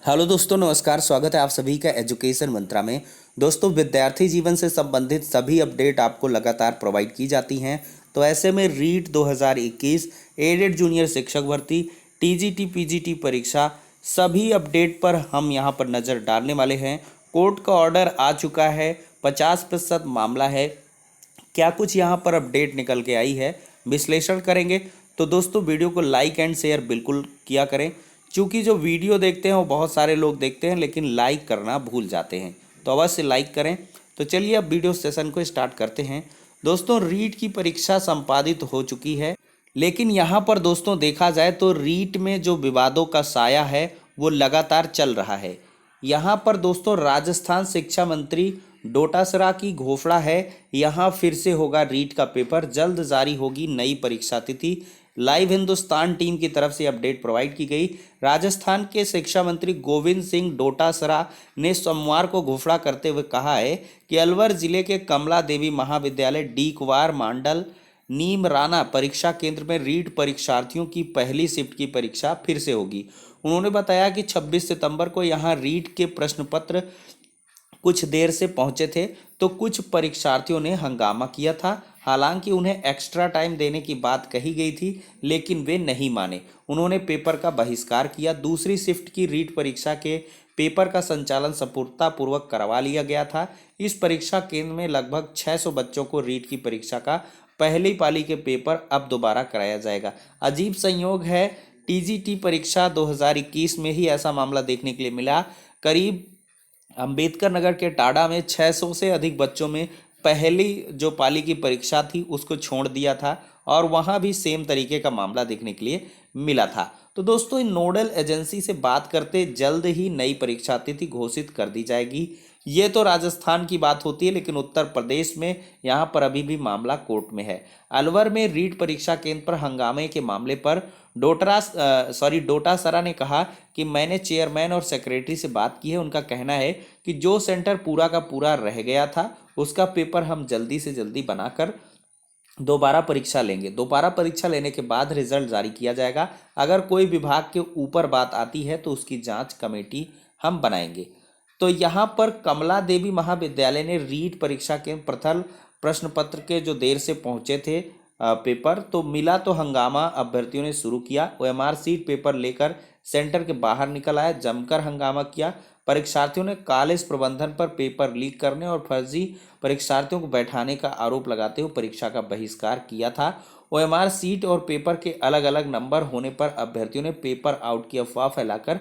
Hello दोस्तों, नमस्कार। स्वागत है आप सभी का एजुकेशन मंत्रा में। दोस्तों, विद्यार्थी जीवन से संबंधित सभी अपडेट आपको लगातार प्रोवाइड की जाती हैं। तो ऐसे में रीट 2021 एडेड जूनियर शिक्षक भर्ती, टीजीटी पीजीटी परीक्षा, सभी अपडेट पर हम यहां पर नज़र डालने वाले हैं। कोर्ट का ऑर्डर आ चुका है, 50% मामला है। क्या कुछ यहाँ पर अपडेट निकल के आई है, विश्लेषण करेंगे। तो दोस्तों, वीडियो को लाइक एंड शेयर बिल्कुल किया करें, क्योंकि जो वीडियो देखते हैं वो बहुत सारे लोग देखते हैं लेकिन लाइक करना भूल जाते हैं। तो अवश्य लाइक करें। तो चलिए अब वीडियो सेशन को स्टार्ट करते हैं। दोस्तों, रीट की परीक्षा संपादित हो चुकी है, लेकिन यहाँ पर दोस्तों देखा जाए तो रीट में जो विवादों का साया है वो लगातार चल रहा है। यहाँ पर दोस्तों राजस्थान शिक्षा मंत्री डोटासरा की घोषणा है, यहाँ फिर से होगा रीट का पेपर, जल्द जारी होगी नई परीक्षा तिथि। लाइव हिंदुस्तान टीम की तरफ से अपडेट प्रोवाइड की गई। राजस्थान के शिक्षा मंत्री गोविंद सिंह डोटासरा ने सोमवार को घोषणा करते हुए कहा है कि अलवर जिले के कमला देवी महाविद्यालय डीकवार मांडल नीम राना परीक्षा केंद्र में रीट परीक्षार्थियों की पहली शिफ्ट की परीक्षा फिर से होगी। उन्होंने बताया कि 26 सितंबर को यहां रीट के प्रश्न पत्र कुछ देर से पहुंचे थे, तो कुछ परीक्षार्थियों ने हंगामा किया था। हालांकि उन्हें एक्स्ट्रा टाइम देने की बात कही गई थी, लेकिन वे नहीं माने। उन्होंने पेपर का बहिष्कार किया। दूसरी शिफ्ट की रीट परीक्षा के पेपर का संचालन सफलतापूर्वक करवा लिया गया था। इस परीक्षा केंद्र में लगभग 600 बच्चों को रीट की परीक्षा का पहली पाली के पेपर अब दोबारा कराया जाएगा। अजीब संयोग है, टीजीटी परीक्षा 2021 में ही ऐसा मामला देखने के लिए मिला। करीब अंबेडकर नगर के टाडा में 600 से अधिक बच्चों में पहली जो पाली की परीक्षा थी उसको छोड़ दिया था, और वहां भी सेम तरीके का मामला देखने के लिए मिला था। तो दोस्तों, इन नोडल एजेंसी से बात करते जल्द ही नई परीक्षा तिथि घोषित कर दी जाएगी। ये तो राजस्थान की बात होती है, लेकिन उत्तर प्रदेश में यहाँ पर अभी भी मामला कोर्ट में है। अलवर में रीट परीक्षा केंद्र पर हंगामे के मामले पर डोटासरा ने कहा कि मैंने चेयरमैन और सेक्रेटरी से बात की है। उनका कहना है कि जो सेंटर पूरा का पूरा रह गया था उसका पेपर हम जल्दी से जल्दी बनाकर दोबारा परीक्षा लेंगे। दोबारा परीक्षा लेने के बाद रिजल्ट जारी किया जाएगा। अगर कोई विभाग के ऊपर बात आती है तो उसकी जांच कमेटी हम बनाएंगे। तो यहाँ पर कमला देवी महाविद्यालय ने रीट परीक्षा के प्रथम प्रश्न पत्र के जो देर से पहुंचे थे पेपर, तो मिला तो हंगामा अभ्यर्थियों ने शुरू किया। ओएमआर सीट पेपर लेकर सेंटर के बाहर निकल आया, जमकर हंगामा किया। परीक्षार्थियों ने कॉलेज प्रबंधन पर पेपर लीक करने और फर्जी परीक्षार्थियों को बैठाने का आरोप लगाते हुए परीक्षा का बहिष्कार किया था। ओएमआर सीट और पेपर के अलग अलग नंबर होने पर अभ्यर्थियों ने पेपर आउट की अफवाह फैलाकर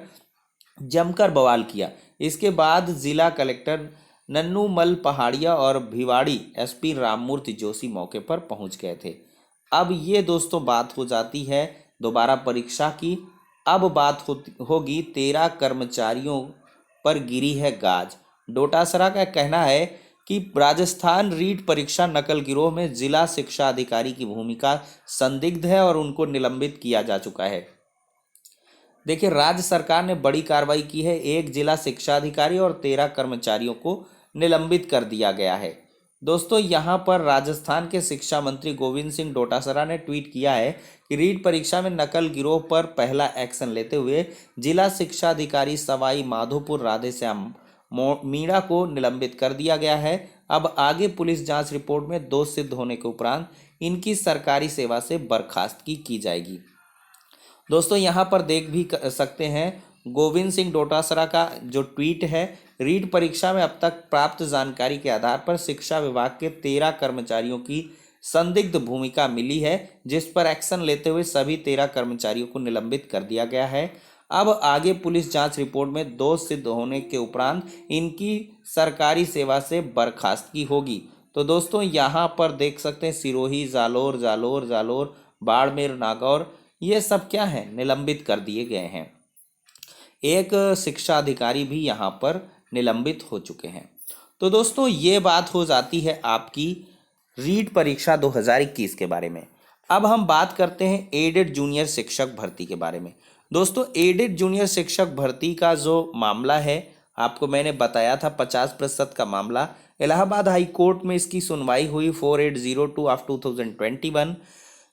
जमकर बवाल किया। इसके बाद जिला कलेक्टर नन्नू मल पहाड़िया और भिवाड़ी एसपी राममूर्ति जोशी मौके पर पहुंच गए थे। अब ये दोस्तों बात हो जाती है दोबारा परीक्षा की। अब बात होगी 13 कर्मचारियों पर गिरी है गाज। डोटासरा का कहना है कि राजस्थान रीट परीक्षा नकल गिरोह में जिला शिक्षा अधिकारी की भूमिका संदिग्ध है और उनको निलंबित किया जा चुका है। देखिए, राज्य सरकार ने बड़ी कार्रवाई की है। एक जिला शिक्षा अधिकारी और 13 कर्मचारियों को निलंबित कर दिया गया है। दोस्तों, यहाँ पर राजस्थान के शिक्षा मंत्री गोविंद सिंह डोटासरा ने ट्वीट किया है कि रीट परीक्षा में नकल गिरोह पर पहला एक्शन लेते हुए जिला शिक्षा अधिकारी सवाई माधोपुर राधेश्याम मीणा को निलंबित कर दिया गया है। अब आगे पुलिस जांच रिपोर्ट में दोष सिद्ध होने के उपरांत इनकी सरकारी सेवा से बर्खास्तगी की जाएगी। दोस्तों, यहाँ पर देख भी सकते हैं गोविंद सिंह डोटासरा का जो ट्वीट है। रीट परीक्षा में अब तक प्राप्त जानकारी के आधार पर शिक्षा विभाग के 13 कर्मचारियों की संदिग्ध भूमिका मिली है, जिस पर एक्शन लेते हुए सभी 13 कर्मचारियों को निलंबित कर दिया गया है। अब आगे पुलिस जांच रिपोर्ट में दोष सिद्ध होने के उपरांत इनकी सरकारी सेवा से बर्खास्तगी होगी। तो दोस्तों, यहाँ पर देख सकते हैं सिरोही, जालोर जालोर जालोर बाड़मेर, नागौर, ये सब क्या है, निलंबित कर दिए गए हैं। एक शिक्षा अधिकारी भी यहाँ पर निलंबित हो चुके हैं। तो दोस्तों, ये बात हो जाती है आपकी रीट परीक्षा 2021 के बारे में। अब हम बात करते हैं एडेड जूनियर शिक्षक भर्ती के बारे में। दोस्तों, एडेड जूनियर शिक्षक भर्ती का जो मामला है आपको मैंने बताया था, 50% का मामला। इलाहाबाद हाई कोर्ट में इसकी सुनवाई हुई 4802 of 2021।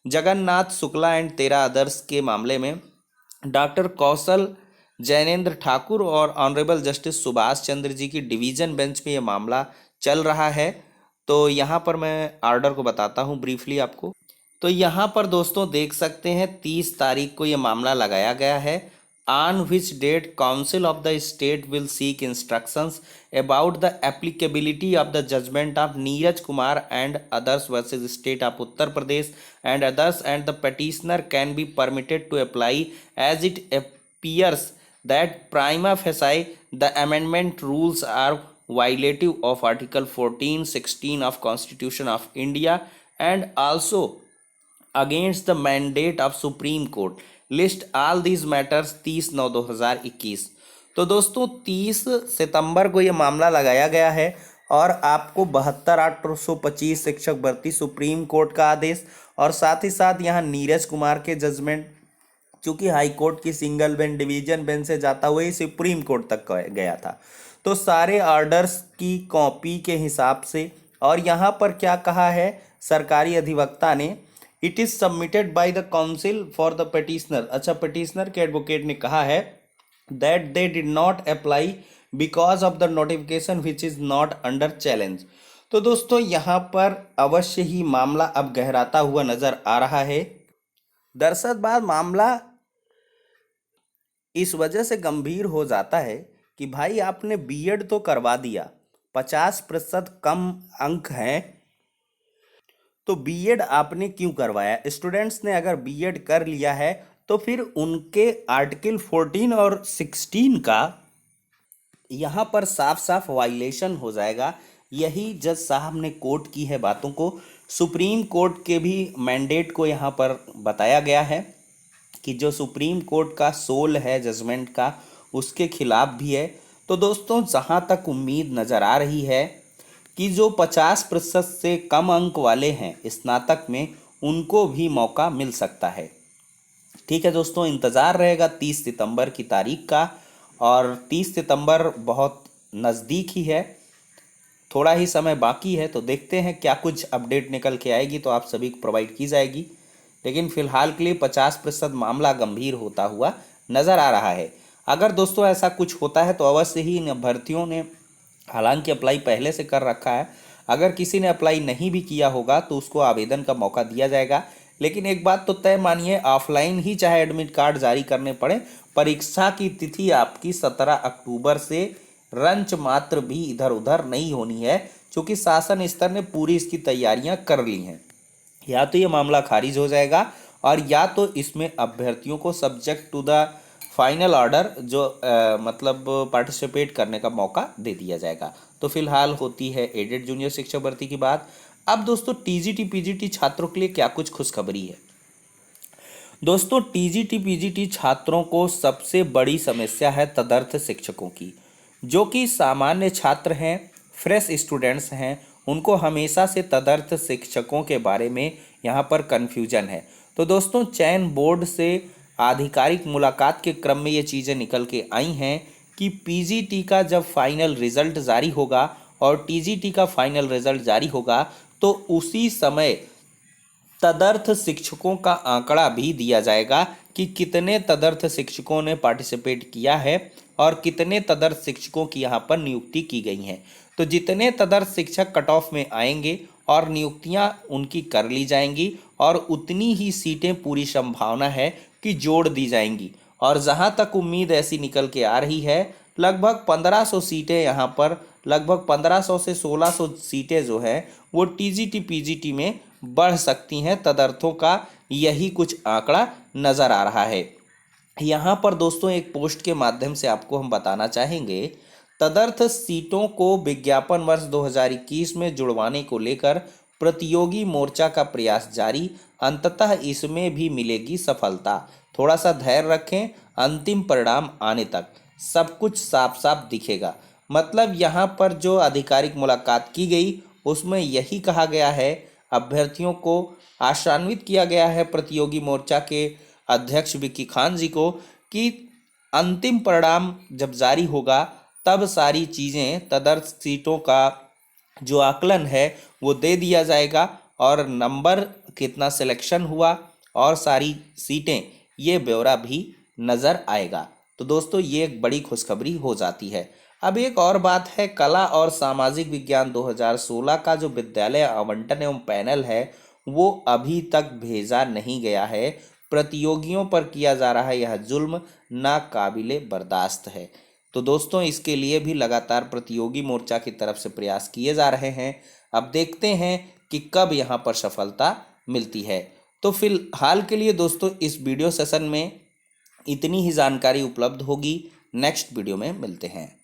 Jagannath Shukla and 13 others के मामले में डॉक्टर कौशल जैनेन्द्र ठाकुर और ऑनरेबल जस्टिस सुभाष चंद्र जी की डिवीजन बेंच में ये मामला चल रहा है। तो यहाँ पर मैं आर्डर को बताता हूँ ब्रीफली आपको। तो यहाँ पर दोस्तों देख सकते हैं 30 तारीख को ये मामला लगाया गया है। On which date counsel of the state will seek instructions about the applicability of the judgment of Neeraj Kumar and others versus state of Uttar Pradesh and others and the petitioner can be permitted to apply as it appears that prima facie the amendment rules are violative of article 14 16 of constitution of India and also against the mandate of Supreme Court. List all these matters 30/9/2021। तो दोस्तों 30 सितंबर को ये मामला लगाया गया है और आपको 72,825 शिक्षक भर्ती सुप्रीम कोर्ट का आदेश और साथ ही साथ यहाँ नीरज कुमार के जजमेंट, चूंकि हाई कोर्ट की सिंगल बेंच डिवीजन बेंच से जाता हुआ ही सुप्रीम कोर्ट तक गया था, तो सारे ऑर्डर्स की कॉपी के हिसाब से। और यहाँ पर क्या कहा है सरकारी अधिवक्ता ने, it is submitted by the council for the petitioner। अच्छा, petitioner के एडवोकेट ने कहा है that they did not apply because of the notification which is not under challenge. तो दोस्तों यहाँ पर अवश्य ही मामला अब गहराता हुआ नजर आ रहा है। दरअसल बाद मामला इस वजह से गंभीर हो जाता है कि भाई आपने बीएड तो करवा दिया, 50% कम अंक हैं, तो बीएड आपने क्यों करवाया? स्टूडेंट्स ने अगर बीएड कर लिया है तो फिर उनके आर्टिकल 14 और 16 का यहाँ पर साफ साफ वायलेशन हो जाएगा। यही जज साहब ने कोट की है बातों को। सुप्रीम कोर्ट के भी मैंडेट को यहाँ पर बताया गया है कि जो सुप्रीम कोर्ट का सोल है जजमेंट का, उसके खिलाफ भी है। तो दोस्तों जहाँ तक उम्मीद नज़र आ रही है कि जो 50% से कम अंक वाले हैं स्नातक में, उनको भी मौका मिल सकता है। ठीक है दोस्तों, इंतज़ार रहेगा 30 सितंबर की तारीख का, और 30 सितंबर बहुत नज़दीक ही है, थोड़ा ही समय बाकी है। तो देखते हैं क्या कुछ अपडेट निकल के आएगी तो आप सभी को प्रोवाइड की जाएगी। लेकिन फिलहाल के लिए 50% मामला गंभीर होता हुआ नज़र आ रहा है। अगर दोस्तों ऐसा कुछ होता है तो अवश्य ही इन अभ्यर्थियों ने, हालांकि अप्लाई पहले से कर रखा है, अगर किसी ने अप्लाई नहीं भी किया होगा तो उसको आवेदन का मौका दिया जाएगा। लेकिन एक बात तो तय मानिए, ऑफलाइन ही चाहे एडमिट कार्ड जारी करने पड़े, परीक्षा की तिथि आपकी 17 अक्टूबर से रंच मात्र भी इधर उधर नहीं होनी है, क्योंकि शासन स्तर ने पूरी इसकी तैयारियां कर ली हैं। या तो ये मामला खारिज हो जाएगा और या तो इसमें अभ्यर्थियों को subject to the final order जो मतलब पार्टिसिपेट करने का मौका दे दिया जाएगा। तो फिलहाल होती है एडेड जूनियर शिक्षक भर्ती की बात। अब दोस्तों टीजीटी पीजीटी छात्रों के लिए क्या कुछ खुशखबरी है। दोस्तों टीजीटी पीजीटी छात्रों को सबसे बड़ी समस्या है तदर्थ शिक्षकों की। जो कि सामान्य छात्र हैं, फ्रेश स्टूडेंट्स हैं, उनको हमेशा से तदर्थ शिक्षकों के बारे में यहाँ पर कन्फ्यूजन है। तो दोस्तों चयन बोर्ड से आधिकारिक मुलाकात के क्रम में ये चीज़ें निकल के आई हैं कि पीजीटी का जब फाइनल रिजल्ट जारी होगा और टीजीटी का फाइनल रिजल्ट जारी होगा तो उसी समय तदर्थ शिक्षकों का आंकड़ा भी दिया जाएगा कि कितने तदर्थ शिक्षकों ने पार्टिसिपेट किया है और कितने तदर्थ शिक्षकों की यहाँ पर नियुक्ति की गई हैं। तो जितने तदर्थ शिक्षक कट ऑफ में आएंगे और नियुक्तियाँ उनकी कर ली जाएंगी और उतनी ही सीटें पूरी संभावना है कि जोड़ दी जाएंगी। और जहाँ तक उम्मीद ऐसी निकल के आ रही है, लगभग 1500 सीटें यहाँ पर, लगभग 1500 से 1600 सीटें जो है वो टीजीटी पीजीटी में बढ़ सकती हैं। तदर्थों का यही कुछ आंकड़ा नज़र आ रहा है। यहाँ पर दोस्तों एक पोस्ट के माध्यम से आपको हम बताना चाहेंगे, तदर्थ सीटों को विज्ञापन वर्ष 2021 में जुड़वाने को लेकर प्रतियोगी मोर्चा का प्रयास जारी, अंततः इसमें भी मिलेगी सफलता। थोड़ा सा धैर्य रखें, अंतिम परिणाम आने तक सब कुछ साफ साफ दिखेगा। मतलब यहाँ पर जो आधिकारिक मुलाकात की गई उसमें यही कहा गया है, अभ्यर्थियों को आशान्वित किया गया है प्रतियोगी मोर्चा के अध्यक्ष विक्की खान जी को कि अंतिम परिणाम जब जारी होगा तब सारी चीज़ें, तदर्थ सीटों का जो आकलन है वो दे दिया जाएगा और नंबर कितना सिलेक्शन हुआ और सारी सीटें, ये ब्यौरा भी नज़र आएगा। तो दोस्तों ये एक बड़ी खुशखबरी हो जाती है। अब एक और बात है, कला और सामाजिक विज्ञान 2016 का जो विद्यालय आवंटन एवं पैनल है वो अभी तक भेजा नहीं गया है। प्रतियोगियों पर किया जा रहा यह जुल्म नाकाबिले बर्दाश्त है। तो दोस्तों इसके लिए भी लगातार प्रतियोगी मोर्चा की तरफ से प्रयास किए जा रहे हैं। अब देखते हैं कि कब यहाँ पर सफलता मिलती है। तो फिलहाल के लिए दोस्तों इस वीडियो सेशन में इतनी ही जानकारी उपलब्ध होगी। नेक्स्ट वीडियो में मिलते हैं।